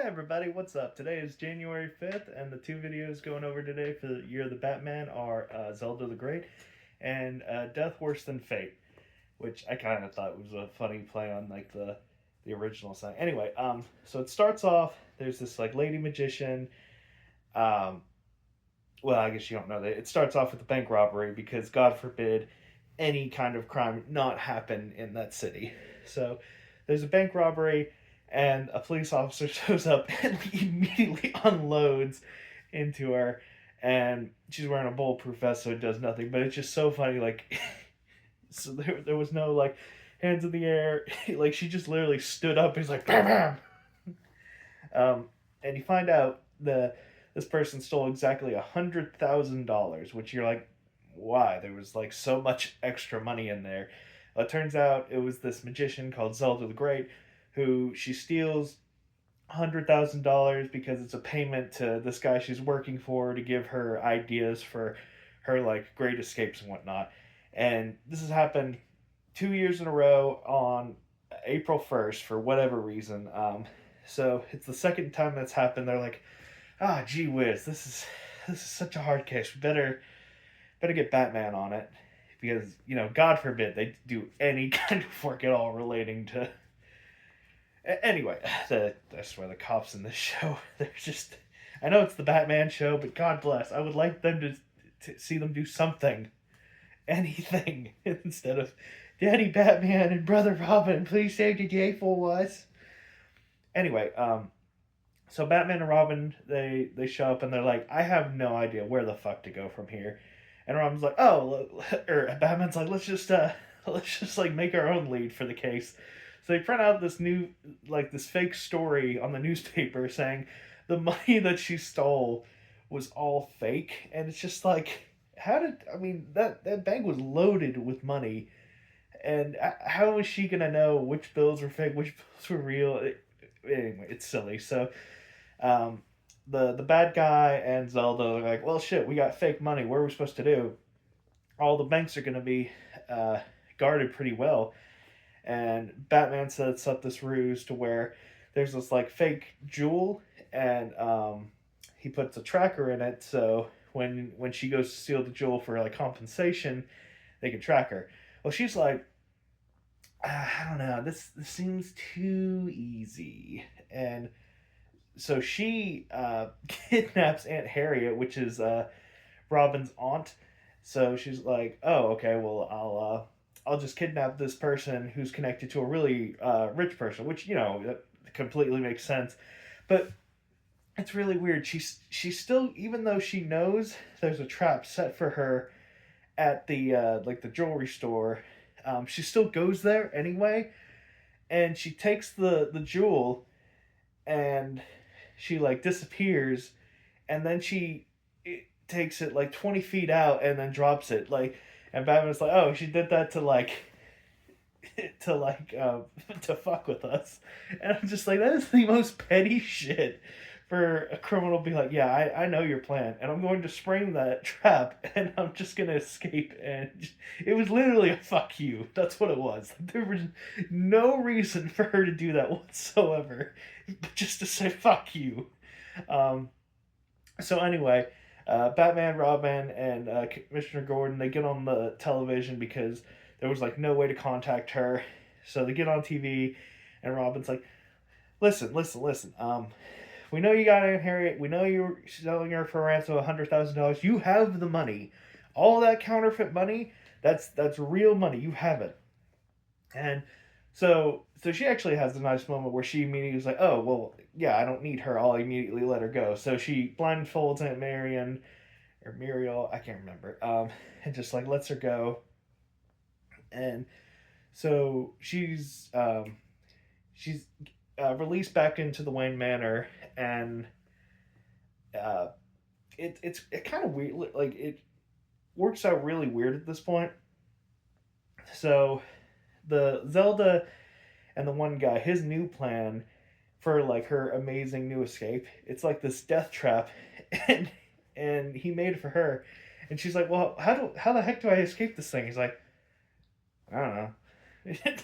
Hey everybody, what's up? Today is January 5th, and the two videos going over today for the Year of the Batman are Zelda the Great and Death Worse Than Fate, which I kind of thought was a funny play on like the original song. Anyway, so it starts off, there's this like lady magician. Um, well, I guess you don't know that. It starts off with a bank robbery because God forbid any kind of crime not happen in that city. So there's a bank robbery, and a police officer shows up and immediately unloads into her, and she's wearing a bulletproof vest, so it does nothing. But it's just so funny, like, so there was no like hands in the air, like she just literally stood up. He's like, bam, bam. And you find out this person stole exactly $100,000, which you're like, why? There was like so much extra money in there. It turns out it was this magician called Zelda the Great, who she steals $100,000 because it's a payment to this guy she's working for to give her ideas for her like great escapes and whatnot. And this has happened 2 years in a row on April 1st for whatever reason. So it's the second time that's happened. They're like, gee whiz, this is such a hard case. We better get Batman on it because God forbid they do any kind of work at all relating to. Anyway, I swear the cops in this show, they're just. I know it's the Batman show, but God bless. I would like them to see them do something, anything, instead of Daddy Batman and Brother Robin, please save the day for us. Anyway, so Batman and Robin they show up and they're like, I have no idea where the fuck to go from here, and Robin's like, or Batman's like, let's just like make our own lead for the case. So they print out this new like this fake story on the newspaper saying the money that she stole was all fake, and it's just like, how did I mean that bank was loaded with money, and how was she gonna know which bills were fake, which bills were real? Anyway, it's silly. So um, the bad guy and Zelda are like, well, shit, we got fake money. What are we supposed to do? All the banks are going to be uh, guarded pretty well. And Batman sets up this ruse to where there's this like fake jewel, and he puts a tracker in it. So when she goes to steal the jewel for like compensation, they can track her. Well, she's like, I don't know. This seems too easy, and so she kidnaps Aunt Harriet, which is Robin's aunt. So she's like, "Oh, okay. Well, I'll just kidnap this person who's connected to a really rich person," which that completely makes sense. But it's really weird. She's still, even though she knows there's a trap set for her at the like the jewelry store, she still goes there anyway, and she takes the jewel and she like disappears, and then it takes it like 20 feet out and then drops it like, and Batman's like, oh, she did that to like to like to fuck with us. And I'm just like, that is the most petty shit for a criminal to be like, yeah, I know your plan, and I'm going to spring that trap, and I'm just gonna escape. And it was literally a fuck you. That's what it was. Like, there was no reason for her to do that whatsoever, but just to say fuck you. Um, so anyway, Batman, Robin, and Commissioner Gordon, they get on the television because there was like no way to contact her. So they get on TV, and Robin's like, "Listen, listen, listen. We know you got Aunt Harriet. We know you're selling her for a ransom of $100,000. You have the money. All that counterfeit money. That's real money. You have it." And so she actually has a nice moment where she immediately is like, "Oh well, yeah, I don't need her. I'll immediately let her go." So she blindfolds Aunt Marion or Muriel, I can't remember, and just like lets her go. And so she's released back into the Wayne Manor, and uh, it kind of weird. Like it works out really weird at this point. So the Zelda and the one guy, his new plan for like her amazing new escape, it's like this death trap, and he made it for her, and she's like, well, how the heck do I escape this thing? He's like, I don't know.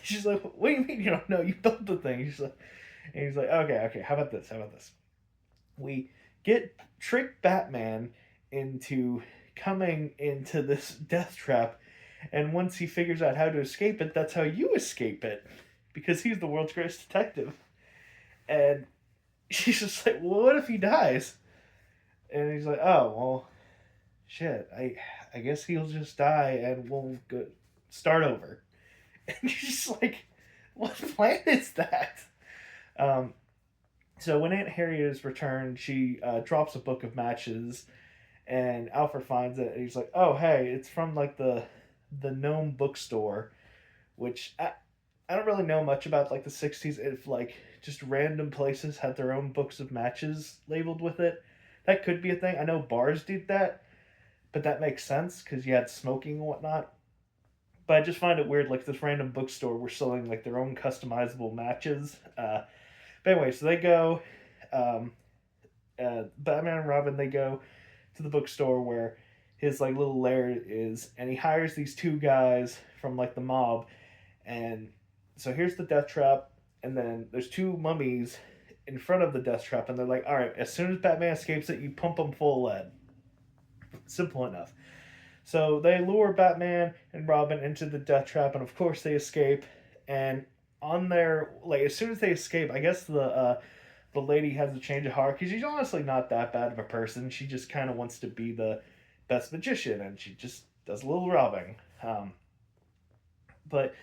She's like, what do you mean you don't know? You built the thing. She's like, And he's like, okay, how about this? How about this? We trick Batman into coming into this death trap, and once he figures out how to escape it, that's how you escape it, because he's the world's greatest detective. And she's just like, well, what if he dies? And he's like, oh well, shit. I guess he'll just die, and we'll go start over. And you're just like, what planet is that? Um, so when Aunt Harriet is returned, she drops a book of matches, and Alfred finds it, and he's like, "Oh, hey, it's from like the gnome bookstore," which I don't really know much about like the '60s. If like just random places had their own books of matches labeled with it, that could be a thing. I know bars did that, but that makes sense because you had smoking and whatnot. But I just find it weird, like this random bookstore were selling like their own customizable matches. But anyway, so they go, um, Batman and Robin, they go to the bookstore where his like little lair is, and he hires these two guys from like the mob. And so here's the death trap, and then there's two mummies in front of the death trap, and they're like, all right, as soon as Batman escapes it, you pump him full of lead. Simple enough. So they lure Batman and Robin into the death trap, and of course they escape. And on their like, as soon as they escape, I guess the lady has a change of heart because she's honestly not that bad of a person. She just kind of wants to be the best magician, and she just does a little robbing. But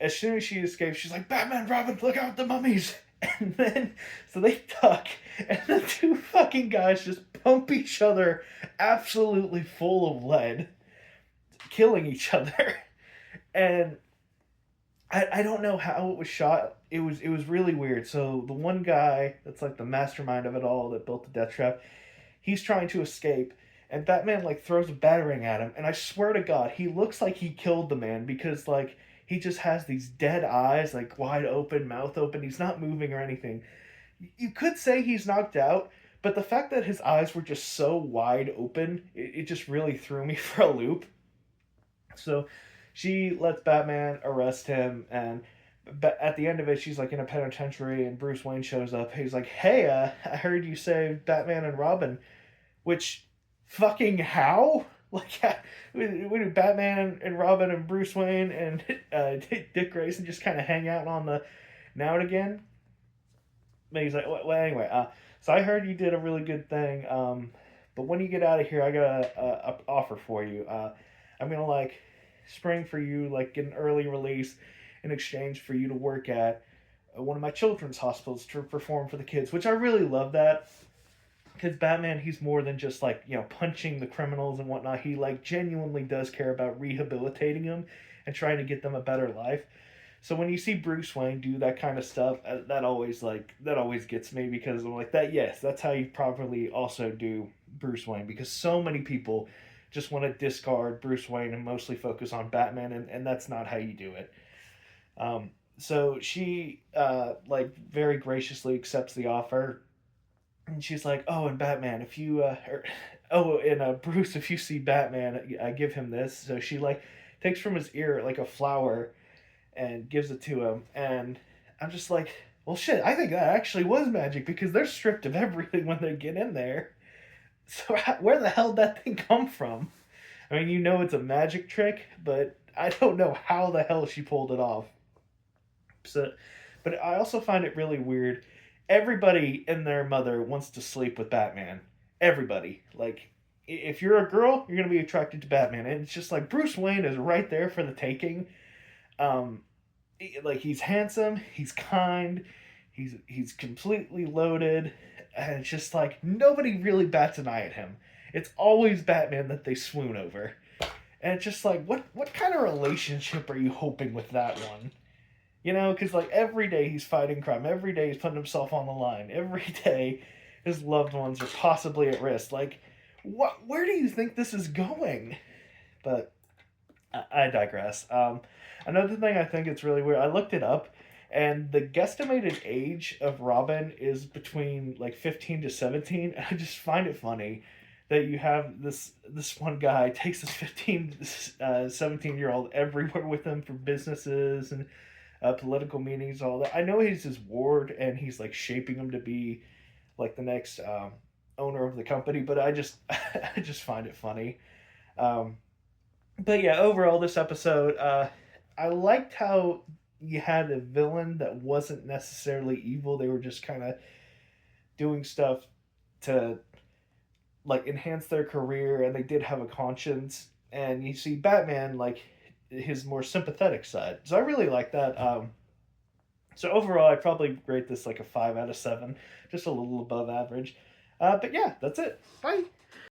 as soon as she escapes, she's like, "Batman, Robin, look out, the mummies!" And then so they duck, and the two fucking guys just pump each other absolutely full of lead, killing each other. And I don't know how it was shot. It was really weird. So the one guy that's like the mastermind of it all that built the death trap, he's trying to escape, and Batman like throws a batarang at him, and I swear to God, he looks like he killed the man because like he just has these dead eyes, like wide open, mouth open. He's not moving or anything. You could say he's knocked out, but the fact that his eyes were just so wide open, it just really threw me for a loop. So she lets Batman arrest him, and at the end of it, she's like in a penitentiary, and Bruce Wayne shows up. He's like, "Hey, I heard you saved Batman and Robin," which fucking how? Like, when Batman and Robin and Bruce Wayne and Dick Grayson just kind of hang out on the now and again. But he's like, well, anyway, so I heard you did a really good thing. But when you get out of here, I got a offer for you. I'm gonna like spring for you, like get an early release in exchange for you to work at one of my children's hospitals to perform for the kids, which I really love that because Batman, he's more than just like punching the criminals and whatnot. He like genuinely does care about rehabilitating them and trying to get them a better life. So when you see Bruce Wayne do that kind of stuff, that always gets me because I'm like that. Yes, that's how you properly also do Bruce Wayne because so many people just want to discard Bruce Wayne and mostly focus on Batman, and that's not how you do it. So she like very graciously accepts the offer, and she's like, "Oh, and Batman, if you oh, and Bruce, if you see Batman, I give him this." So she like takes from his ear like a flower and gives it to him, and I'm just like, well, shit, I think that actually was magic because they're stripped of everything when they get in there. So where the hell did that thing come from? I mean, it's a magic trick, but I don't know how the hell she pulled it off. So, but I also find it really weird. Everybody and their mother wants to sleep with Batman. Everybody. Like, if you're a girl, you're gonna be attracted to Batman, and it's just like Bruce Wayne is right there for the taking. Um, like he's handsome, he's kind, he's completely loaded, and it's just like nobody really bats an eye at him. It's always Batman that they swoon over, and it's just like what kind of relationship are you hoping with that one? Because like every day he's fighting crime, every day he's putting himself on the line, every day his loved ones are possibly at risk. Like, what? Where do you think this is going? But I digress. Another thing I think it's really weird. I looked it up, and the guesstimated age of Robin is between like 15 to 17. And I just find it funny that you have this one guy takes this 15 17-year-old everywhere with him for businesses and political meanings, all that. I know he's his ward, and he's like shaping him to be like the next owner of the company. But I just I just find it funny. Um, but yeah, overall, this episode, I liked how you had a villain that wasn't necessarily evil. They were just kind of doing stuff to like enhance their career, and they did have a conscience. And you see Batman like his more sympathetic side, so I really like that. So overall, I'd probably rate this like a 5 out of 7, just a little above average. But yeah, that's it. Bye.